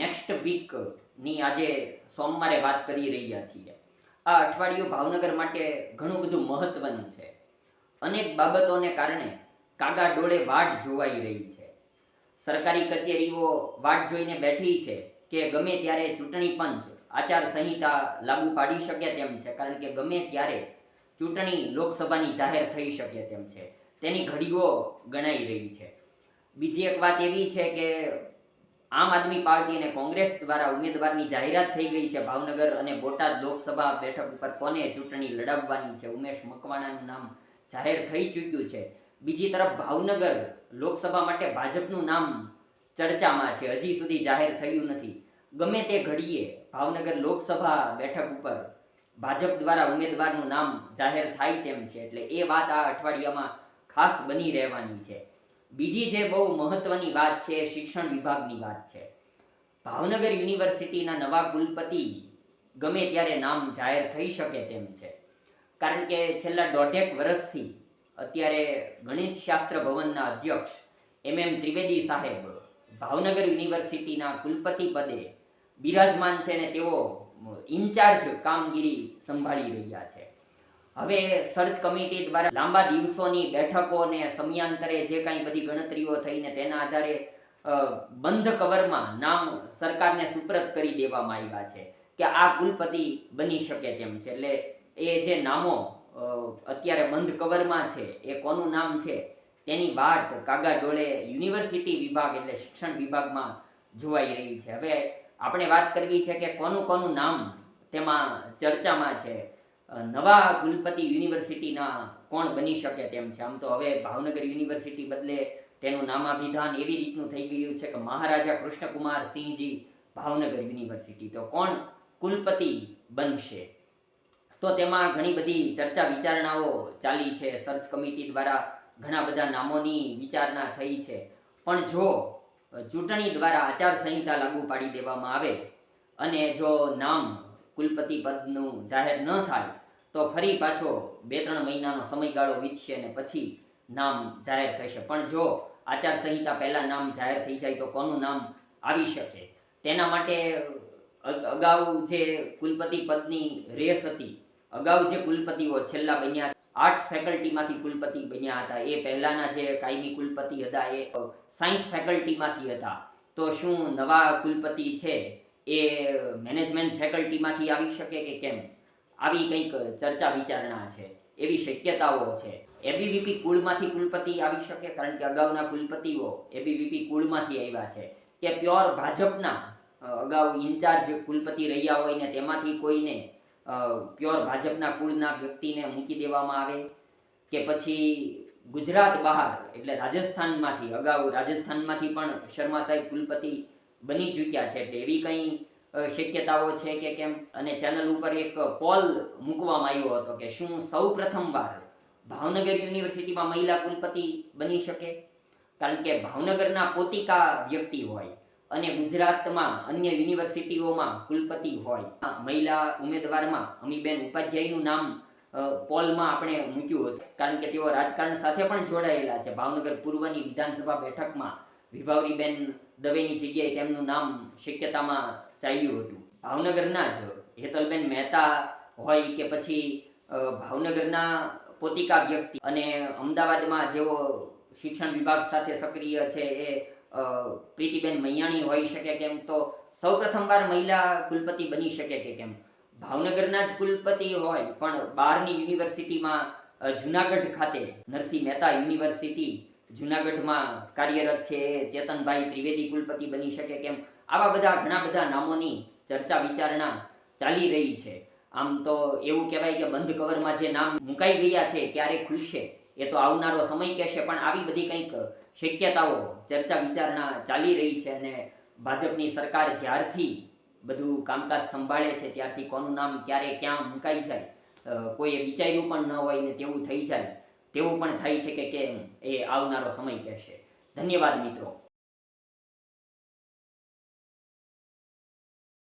Next વીકની આજે સોમવારે વાત કરી રહ્યા છીએ. આ અઠવાડિયું ભાવનગર માટે ઘણું બધું મહત્વનું છે. અનેક બાબતોને કારણે કાગા ડોળે વાટ જોવાઈ રહી છે. સરકારી કચેરીઓ વાટ જોઈને બેઠી છે કે ગમે ત્યારે ચૂંટણી પંચ આચાર સંહિતા લાગુ પાડી શકે તેમ છે, કારણ કે ગમે ત્યારે ચૂંટણી લોકસભાની જાહેર થઈ શકે તેમ છે. તેની ઘડીઓ ગણાઈ રહી છે. બીજી એક વાત એવી છે કે આમ આદમી પાર્ટી અને કોંગ્રેસ દ્વારા ઉમેદવારની જાહેરાત થઈ ગઈ છે. ભાવનગર અને બોટાદ લોકસભા બેઠક ઉપર કોને ચૂંટણી લડાવવાની છે. ઉમેશ મકવાણાનું નામ જાહેર થઈ ચૂક્યું છે. બીજી તરફ ભાવનગર લોકસભા માટે ભાજપનું નામ ચર્ચામાં છે, હજી સુધી જાહેર થયું નથી. ગમે તે ઘડીએ ભાવનગર લોકસભા બેઠક ઉપર ભાજપ દ્વારા ઉમેદવારનું નામ જાહેર થાય તેમ છે, એટલે એ વાત આ અઠવાડિયામાં ખાસ બની રહેવાની છે. બીજી જે બહુ મહત્વની વાત છે એ શિક્ષણ વિભાગની વાત છે. ભાવનગર યુનિવર્સિટીના નવા કુલપતિ ગમે ત્યારે નામ જાહેર થઈ શકે તેમ છે, કારણ કે છેલ્લા 1.5 વર્ષથી અત્યારે ગણિત શાસ્ત્ર ભવનના અધ્યક્ષ MM ત્રિવેદી સાહેબ ભાવનગર યુનિવર્સિટીના કુલપતિ પદે બિરાજમાન છે અને તેઓ ઇન્ચાર્જ કામગીરી સંભાળી રહ્યા છે. હવે સર્ચ કમિટી દ્વારા લાંબા દિવસોની બેઠકો અને સમયાંતરે જે કાંઈ બધી ગણતરીઓ થઈને તેના આધારે બંધ કવરમાં નામ સરકારને સુપ્રત કરી દેવામાં આવ્યા છે કે આ કુલપતિ બની શકે તેમ છે. એટલે એ જે નામો અત્યારે બંધ કવરમાં છે એ કોનું નામ છે તેની વાટ કાગા ડોળે યુનિવર્સિટી વિભાગ એટલે શિક્ષણ વિભાગમાં જોવાઈ રહી છે. હવે આપણે વાત કરવી છે કે કોનું નામ તેમાં ચર્ચામાં છે. નવા કુલપતિ યુનિવર્સિટીના કોણ બની શકે તેમ છે. આમ તો હવે ભાવનગર યુનિવર્સિટી બદલે તેનું નામાભિધાન એવી રીતનું થઈ ગયું છે કે મહારાજા કૃષ્ણકુમાર સિંહજી ભાવનગર યુનિવર્સિટી. તો કોણ કુલપતિ બનશે? તો તેમાં ઘણી બધી ચર્ચા વિચારણાઓ ચાલી છે. સર્ચ કમિટી દ્વારા ઘણા બધા નામોની વિચારણા થઈ છે. પણ જો ચૂંટણી દ્વારા આચાર સંહિતા લાગુ પાડી દેવામાં આવે અને જો નામ કુલપતિ પદનું જાહેર ન થાય તો ફરી પાછો 2-3 મહિનાનો સમયગાળો વીતશે અને પછી નામ જાહેર થશે. પણ જો આચાર સંહિતા પહેલાં નામ જાહેર થઈ જાય તો કોનું નામ આવી શકે? તેના માટે અગાઉ જે કુલપતિ પદની રેસ હતી, અગાઉ જે કુલપતિઓ છેલ્લા બન્યા આર્ટ્સ ફેકલ્ટીમાંથી કુલપતિ બન્યા હતા, એ પહેલાંના જે કાયમી કુલપતિ હતા એ સાયન્સ ફેકલ્ટીમાંથી હતા. તો શું નવા કુલપતિ છે એ મેનેજમેન્ટ ફેકલ્ટીમાંથી આવી શકે કે કેમ? આવી કંઈક ચર્ચા વિચારણા છે, એવી શક્યતાઓ છે. એબીવીપી કુળમાંથી કુલપતિ આવી શકે, કારણ કે અગાઉના કુલપતિઓ એબીવીપી કુળમાંથી આવ્યા છે. કે પ્યોર ભાજપના અગાઉ ઇન્ચાર્જ કુલપતિ રહ્યા હોય ને તેમાંથી કોઈને પ્યોર ભાજપના કુળના વ્યક્તિને મૂકી દેવામાં આવે, કે પછી ગુજરાત બહાર એટલે રાજસ્થાનમાંથી, અગાઉ રાજસ્થાનમાંથી પણ શર્મા સાહેબ કુલપતિ બની ચૂક્યા છે. એટલે એવી કંઈ શક્યતાઓ છે કે કેમ? અને ચેનલ ઉપર એક પોલ મૂકવામાં આવ્યો હતો કે શું સૌ પ્રથમવાર ભાવનગર યુનિવર્સિટીમાં મહિલા કુલપતિ બની શકે? કારણ કે ભાવનગરના પોતિકા વ્યક્તિ હોય અને ગુજરાતમાં અન્ય યુનિવર્સિટીઓમાં કુલપતિ હોય. મહિલા ઉમેદવારમાં અમીબેન ઉપાધ્યાયનું નામ પોલમાં આપણે મૂક્યું હતું, કારણ કે તેઓ રાજકારણ સાથે પણ જોડાયેલા છે. ભાવનગર પૂર્વની વિધાનસભા બેઠકમાં વિભાવરીબેન દવેની જગ્યાએ તેમનું નામ શક્યતામાં ચાલ્યું હતું. ભાવનગરના જ હેતલબેન મહેતા હોય કે પછી ભાવનગરના પોતિકા વ્યક્તિ અને અમદાવાદમાં જેઓ શિક્ષણ વિભાગ સાથે સક્રિય છે એ પ્રીતિબેન મૈયાણી હોઈ શકે કેમ? તો સૌ પ્રથમવાર મહિલા કુલપતિ બની શકે કે કેમ? ભાવનગરના જ કુલપતિ હોય પણ બહારની યુનિવર્સિટીમાં જુનાગઢ ખાતે નરસિંહ મહેતા યુનિવર્સિટી જુનાગઢમાં કાર્યરત છે ચેતનભાઈ ત્રિવેદી કુલપતિ બની શકે કેમ? આવા બધા ઘણા બધા નામોની ચર્ચા વિચારણા ચાલી રહી છે. આમ તો એવું કહેવાય કે બંધ કવરમાં જે નામ મુકાઈ ગયા છે ક્યારે ખુલશે એ તો આવનારો સમય કહેશે. પણ આવી બધી કંઈક શક્યતાઓ ચર્ચા વિચારણા ચાલી રહી છે. અને ભાજપની સરકાર જ્યારથી બધું કામકાજ સંભાળે છે ત્યારથી કોનું નામ ક્યારે ક્યાં મુકાઈ જાય કોઈએ વિચાર્યું પણ ન હોય ને તેવું થઈ જાય તેવું પણ થાય છે કે કેમ? એ આવનારો સમય કહેશે. ધન્યવાદ મિત્રો.